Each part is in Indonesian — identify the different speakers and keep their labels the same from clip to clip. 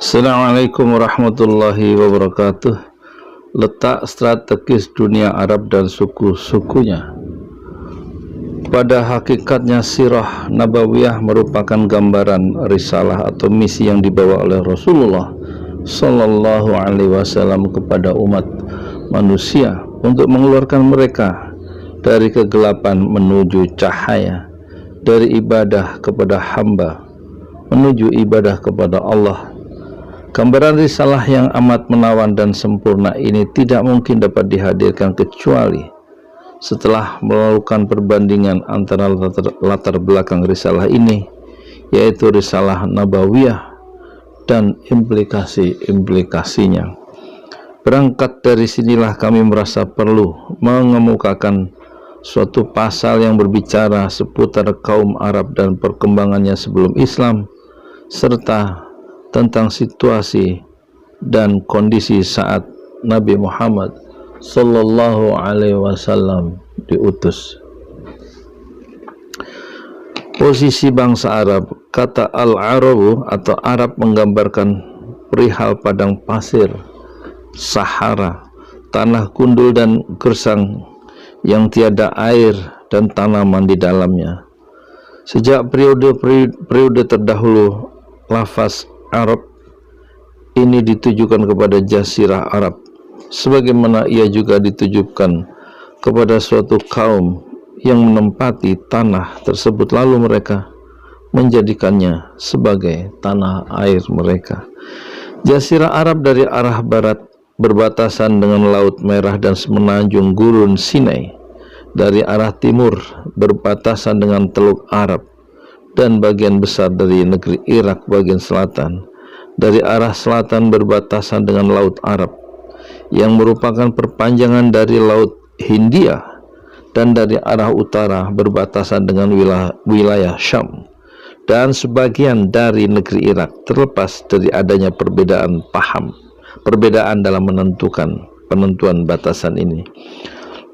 Speaker 1: Assalamualaikum warahmatullahi wabarakatuh. Letak strategis dunia Arab dan suku-sukunya. Pada hakikatnya sirah nabawiyah merupakan gambaran risalah atau misi yang dibawa oleh Rasulullah Sallallahu Alaihi Wasallam kepada umat manusia untuk mengeluarkan mereka dari kegelapan menuju cahaya, dari ibadah kepada hamba menuju ibadah kepada Allah. Gambaran risalah yang amat menawan dan sempurna ini tidak mungkin dapat dihadirkan kecuali setelah melakukan perbandingan antara latar belakang risalah ini, yaitu risalah nabawiyah, dan implikasi-implikasinya. Berangkat dari sinilah kami merasa perlu mengemukakan suatu pasal yang berbicara seputar kaum Arab dan perkembangannya sebelum Islam, serta tentang situasi dan kondisi saat Nabi Muhammad Sallallahu Alaihi Wasallam diutus. Posisi bangsa Arab. Kata Al-Arabu atau Arab menggambarkan perihal padang pasir, Sahara, tanah gundul dan gersang yang tiada air dan tanaman di dalamnya. Sejak periode terdahulu, lafaz Arab ini ditujukan kepada Jazirah Arab, sebagaimana ia juga ditujukan kepada suatu kaum yang menempati tanah tersebut, lalu mereka menjadikannya sebagai tanah air mereka. Jazirah Arab dari arah barat berbatasan dengan Laut Merah dan semenanjung Gurun Sinai. Dari arah timur berbatasan dengan Teluk Arab dan bagian besar dari negeri Irak bagian selatan. Dari arah selatan berbatasan dengan Laut Arab yang merupakan perpanjangan dari Laut Hindia, dan dari arah utara berbatasan dengan wilayah Syam dan sebagian dari negeri Irak, terlepas dari adanya perbedaan dalam penentuan batasan ini.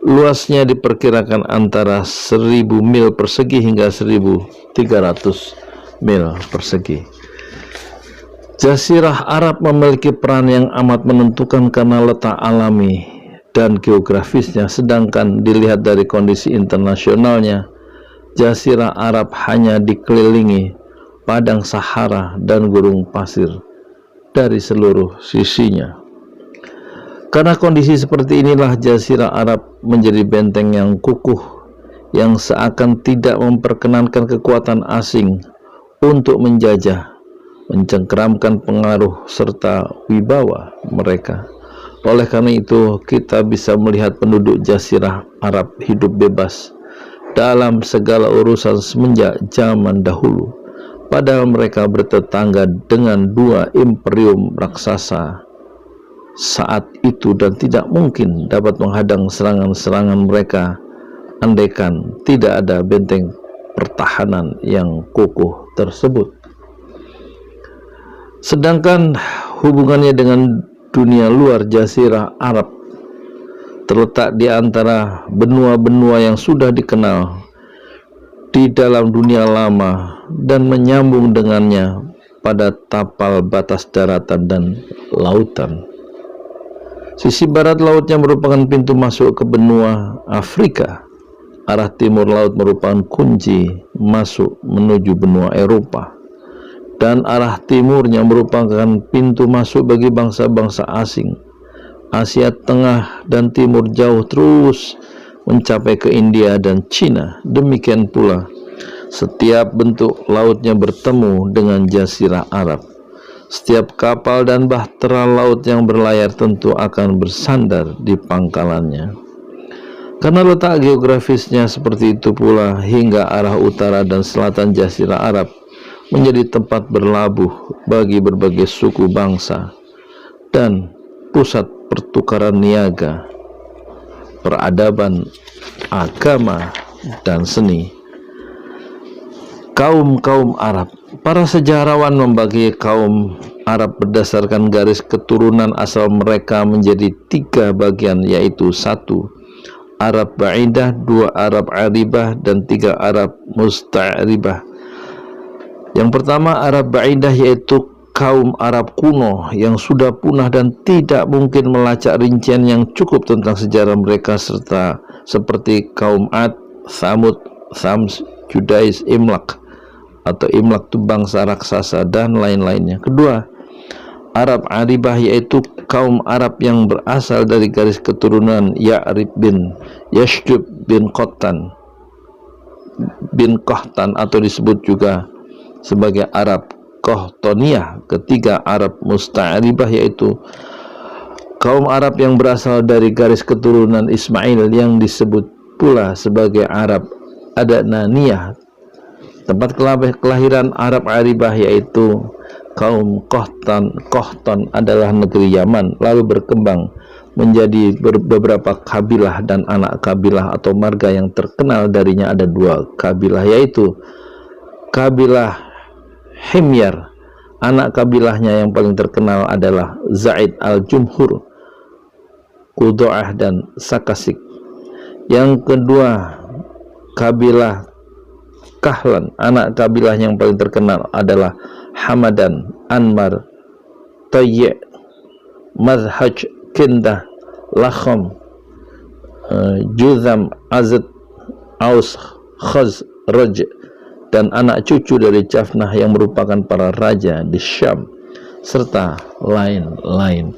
Speaker 1: Luasnya diperkirakan antara 1000 mil persegi hingga 1300 mil persegi. Jazirah Arab memiliki peran yang amat menentukan karena letak alami dan geografisnya, sedangkan dilihat dari kondisi internasionalnya, Jazirah Arab hanya dikelilingi padang Sahara dan gurun pasir dari seluruh sisinya. Karena kondisi seperti inilah Jazirah Arab menjadi benteng yang kukuh yang seakan tidak memperkenankan kekuatan asing untuk menjajah, mencengkeramkan pengaruh serta wibawa mereka. Oleh karena itu, kita bisa melihat penduduk Jazirah Arab hidup bebas dalam segala urusan semenjak zaman dahulu, padahal mereka bertetangga dengan dua imperium raksasa saat itu dan tidak mungkin dapat menghadang serangan-serangan mereka andaikan tidak ada benteng pertahanan yang kokoh tersebut. Sedangkan hubungannya dengan dunia luar, Jazirah Arab terletak di antara benua-benua yang sudah dikenal di dalam dunia lama dan menyambung dengannya pada tapal batas daratan dan lautan. Sisi barat lautnya merupakan pintu masuk ke benua Afrika. Arah timur laut merupakan kunci masuk menuju benua Eropa. Dan arah timurnya merupakan pintu masuk bagi bangsa-bangsa asing. Asia Tengah dan Timur jauh terus mencapai ke India dan Cina. Demikian pula setiap bentuk lautnya bertemu dengan Jazirah Arab. Setiap kapal dan bahtera laut yang berlayar tentu akan bersandar di pangkalannya. Karena letak geografisnya seperti itu pula, hingga arah utara dan selatan Jazirah Arab menjadi tempat berlabuh bagi berbagai suku bangsa dan pusat pertukaran niaga, peradaban, agama, dan seni. Kaum-kaum Arab. Para sejarawan membagi kaum Arab berdasarkan garis keturunan asal mereka menjadi 3 bagian, yaitu 1. Arab Ba'idah, 2. Arab Aribah, dan 3. Arab Musta'ribah. Yang pertama Arab Ba'idah, yaitu kaum Arab kuno yang sudah punah dan tidak mungkin melacak rincian yang cukup tentang sejarah mereka, serta seperti kaum Ad, Thamud, Thams, Judais, Imlak atau Imlak itu bangsa raksasa dan lain-lainnya. Kedua, Arab Aribah, yaitu kaum Arab yang berasal dari garis keturunan Ya'rib bin Yashdub bin Qahtan atau disebut juga sebagai Arab Qahtaniyah. Ketiga, Arab Musta'ribah, yaitu kaum Arab yang berasal dari garis keturunan Ismail yang disebut pula sebagai Arab Adnaniyah. Tempat kelahiran Arab Aribah yaitu kaum Qahtan adalah negeri Yaman, lalu berkembang menjadi beberapa kabilah, dan anak kabilah atau marga yang terkenal darinya ada dua kabilah, yaitu kabilah Himyar. Anak kabilahnya yang paling terkenal adalah Zaid al-Jumhur, Qudo'ah dan Sakasik. Yang kedua, kabilah Kahlan. Anak kabilah yang paling terkenal adalah Hamadan, Anmar, Tayyi', Madhaj, Kindah, Lakham, Juzam, Azad, Aus, Khazraj, dan anak cucu dari Jafnah yang merupakan para raja di Syam, serta lain-lain.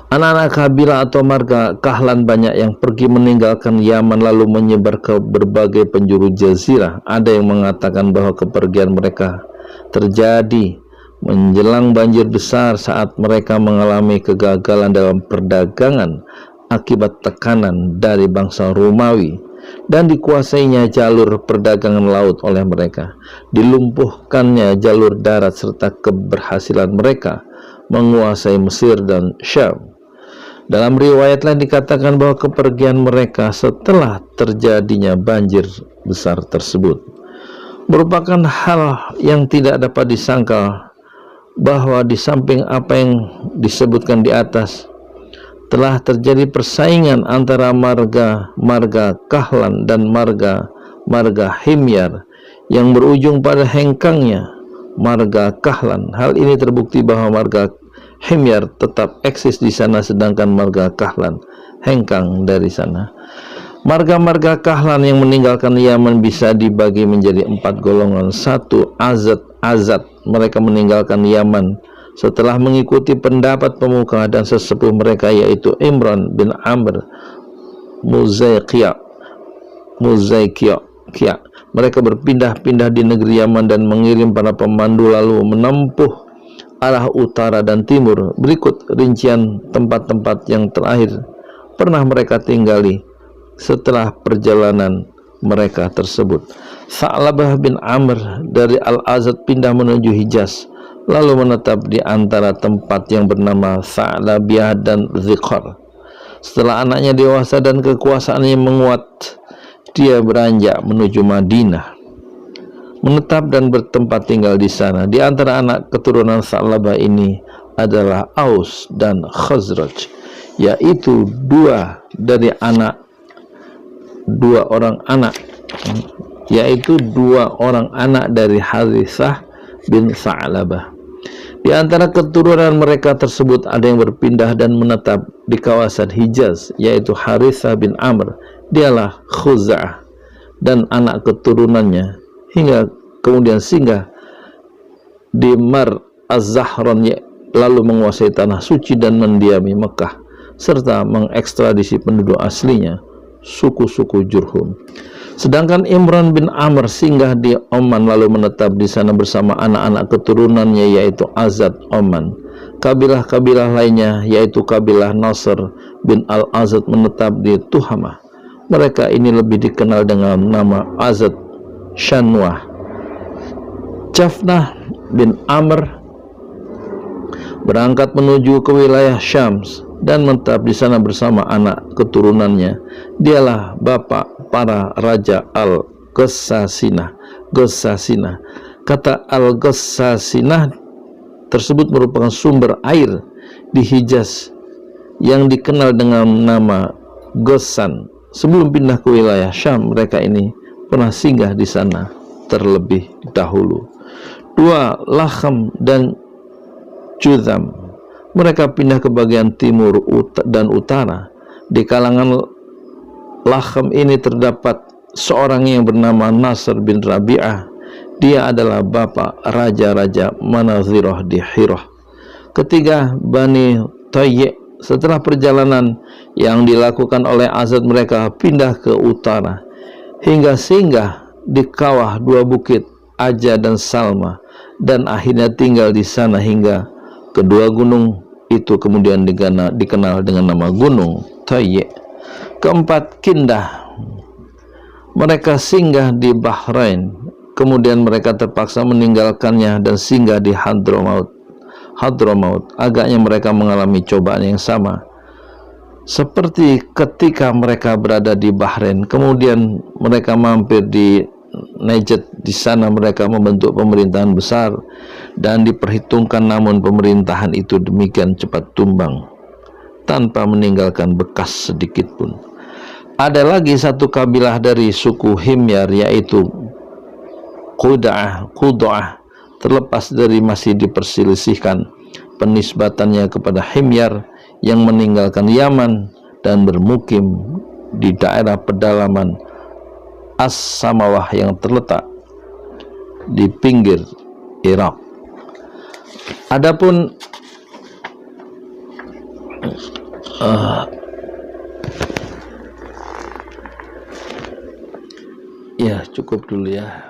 Speaker 1: Anak-anak kabilah atau marga Kahlan banyak yang pergi meninggalkan Yaman lalu menyebar ke berbagai penjuru jazirah. Ada yang mengatakan bahwa kepergian mereka terjadi menjelang banjir besar saat mereka mengalami kegagalan dalam perdagangan akibat tekanan dari bangsa Romawi, dan dikuasainya jalur perdagangan laut oleh mereka, dilumpuhkannya jalur darat, serta keberhasilan mereka menguasai Mesir dan Syam. Dalam riwayat lain dikatakan bahwa kepergian mereka setelah terjadinya banjir besar tersebut merupakan hal yang tidak dapat disangkal bahwa di samping apa yang disebutkan di atas, telah terjadi persaingan antara marga Kahlan dan marga Himyar yang berujung pada hengkangnya marga Kahlan. Hal ini terbukti bahwa marga Himyar tetap eksis di sana, sedangkan marga Kahlan hengkang dari sana. Marga-marga Kahlan yang meninggalkan Yaman bisa dibagi menjadi 4 golongan. 1. Azad. Mereka meninggalkan Yaman setelah mengikuti pendapat pemuka dan sesepuh mereka, yaitu Imran bin Amr Muzaiqiyah. Mereka berpindah-pindah di negeri Yaman dan mengirim para pemandu lalu menempuh arah utara dan timur. Berikut rincian tempat-tempat yang terakhir pernah mereka tinggali setelah perjalanan mereka tersebut. Sa'labah bin Amr dari Al-Azad pindah menuju Hijaz, lalu menetap di antara tempat yang bernama Sa'labiyah dan Ziqar. Setelah anaknya dewasa dan kekuasaannya menguat, dia beranjak menuju Madinah, menetap dan bertempat tinggal di sana. Di antara anak keturunan Sa'labah ini adalah Aus dan Khazraj, yaitu dua orang anak dari Harithah bin Sa'labah. Di antara keturunan mereka tersebut ada yang berpindah dan menetap di kawasan Hijaz, yaitu Harithah bin Amr, dialah Khuza'ah dan anak keturunannya, hingga kemudian singgah di Mar Az-Zahran, lalu menguasai tanah suci dan mendiami Mekah, serta mengekstradisi penduduk aslinya, suku-suku Jurhum. Sedangkan Imran bin Amr singgah di Oman lalu menetap di sana bersama anak-anak keturunannya, yaitu Azad Oman. Kabilah-kabilah lainnya, yaitu kabilah Nasr bin Al-Azad, menetap di Tuhamah. Mereka ini lebih dikenal dengan nama Azad Shanwah. Jafnah bin Amr berangkat menuju ke wilayah Syams dan menetap di sana bersama anak keturunannya. Dialah bapak para raja Al-Ghassasinah. Kata Al-Ghassasinah tersebut merupakan sumber air di Hijaz yang dikenal dengan nama Ghassan. Sebelum pindah ke wilayah Syam, mereka ini pernah singgah di sana terlebih dahulu. 2. Lakham dan Juzam. Mereka pindah ke bagian timur dan utara. Di kalangan Lakham ini terdapat seorang yang bernama Nasr bin Rabi'ah. Dia adalah bapak raja-raja Manazirah di Hirah. Ketiga, Bani Tayy'. Setelah perjalanan yang dilakukan oleh Azad, mereka pindah ke utara hingga singgah di kawah dua bukit Aja dan Salma, dan akhirnya tinggal di sana hingga kedua gunung itu kemudian dikenal dengan nama Gunung Tayy'. Keempat, Kindah. Mereka singgah di Bahrain, kemudian mereka terpaksa meninggalkannya dan singgah di Hadramaut. Agaknya mereka mengalami cobaan yang sama seperti ketika mereka berada di Bahrain. Kemudian mereka mampir di Najd. Di sana mereka membentuk pemerintahan besar dan diperhitungkan, namun pemerintahan itu demikian cepat tumbang tanpa meninggalkan bekas sedikit pun. Ada lagi satu kabilah dari suku Himyar, yaitu Qud'ah. Terlepas dari masih diperselisihkan penisbatannya kepada Himyar yang meninggalkan Yaman dan bermukim di daerah pedalaman As-Samawah yang terletak di pinggir Irak. Adapun ya cukup dulu ya.